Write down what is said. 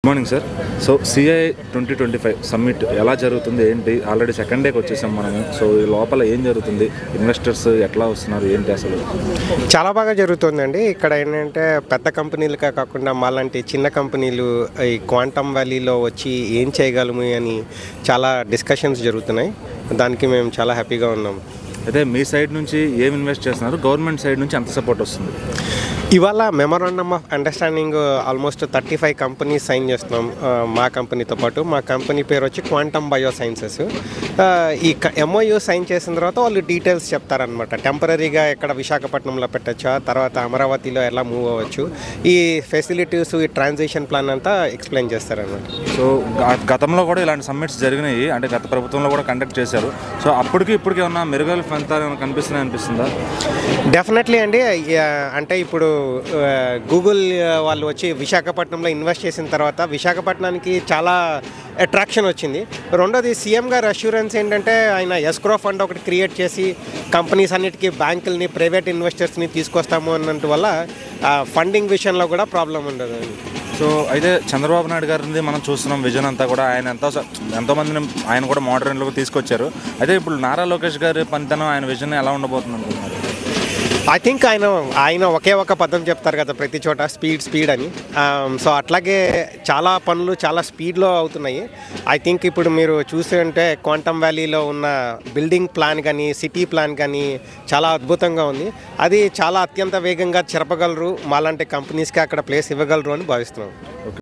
Morning sir. So CI 2025 summit ఎలా జరుగుతుంది ఏంటి? ఆల్రెడీ సెకండ్ డేకి వచ్చేసాం మనము. సో ఈ లోపల ఏం జరుగుతుంది? ఇన్వెస్టర్స్ ఎట్లా వస్తున్నారు ఏంటి అసలు? చాలా బాగా జరుగుతుందండి. ఇక్కడ ఏంటంటే పెద్ద కంపెనీలుగా కాకుండా మాలాంటి చిన్న కంపెనీలు ఈ క్వాంటమ్ వ్యాలీలో వచ్చి ఏం చేయగలము అని చాలా డిస్కషన్స్ జరుగుతున్నాయి. దానికి మేము చాలా హ్యాపీగా ఉన్నాం. అయితే మీ సైడ్ నుంచి ఏం ఇన్వెస్ట్ చేస్తున్నారు? గవర్నమెంట్ సైడ్ నుంచి ఎంత సపోర్ట్ వస్తుంది? ఇవాళ memorandum of understanding almost 35 companies sign చేస్తున్నాం. మా కంపెనీతో పాటు మా కంపెనీ పేరు వచ్చి క్వాంటమ్ బయో సైన్సెస్. ఈ ఎంఓయూ సైన్ చేసిన తర్వాత వాళ్ళు డీటెయిల్స్ చెప్తారనమాట. టెంపరీగా ఎక్కడ విశాఖపట్నంలో పెట్టచ్చా, తర్వాత అమరావతిలో ఎలా మూవ్ అవ్వచ్చు, ఈ ఫెసిలిటీస్, ఈ ట్రాన్సిషన్ ప్లాన్ అంతా ఎక్స్ప్లెయిన్ చేస్తారనమాట. సో గతంలో కూడా ఇలాంటి సమ్మిట్స్ జరిగినాయి, అంటే గత ప్రభుత్వంలో కూడా కండక్ట్ చేశారు. సో అప్పటికి ఇప్పటికి ఏమన్నా మెరుగైన ఫలితాలు ఏమైనా అనిపిస్తుందా? డెఫినెట్లీ అండి. అంటే ఇప్పుడు గూగుల్ వాళ్ళు వచ్చి విశాఖపట్నంలో ఇన్వెస్ట్ చేసిన తర్వాత విశాఖపట్నానికి చాలా అట్రాక్షన్ వచ్చింది. రెండోది సీఎం గారి అష్యూరెన్స్ ఏంటంటే ఆయన ఎస్క్రో ఫండ్ ఒకటి క్రియేట్ చేసి కంపెనీస్ అన్నిటికీ బ్యాంకుల్ని, ప్రైవేట్ ఇన్వెస్టర్స్ని తీసుకొస్తాము అన్నందు వల్ల ఫండింగ్ విషయంలో కూడా ప్రాబ్లం ఉండదు. సో అయితే చంద్రబాబు నాయుడు గారిని మనం చూస్తున్నాం, విజన్ అంతా కూడా ఆయన ఎంతోమందిని ఆయన కూడా మోడర్న్లోకి తీసుకొచ్చారు. అయితే ఇప్పుడు నారా లోకేష్ గారి పనితనం, ఆయన విజన్ ఎలా ఉండబోతుంది అనుకుంటున్నారు? ఐ థింక్ ఆయన ఒకే ఒక పదం చెప్తారు కదా ప్రతి చోట, స్పీడ్ అని. సో అట్లాగే చాలా పనులు చాలా స్పీడ్లో అవుతున్నాయి. ఐ థింక్ ఇప్పుడు మీరు చూస్తుంటే క్వాంటమ్ వ్యాలీలో ఉన్న బిల్డింగ్ ప్లాన్ కానీ, సిటీ ప్లాన్ కానీ చాలా అద్భుతంగా ఉంది. అది చాలా అత్యంత వేగంగా జరపగలరు, మాలాంటి కంపెనీస్కి అక్కడ ప్లేస్ ఇవ్వగలరు అని భావిస్తున్నాం.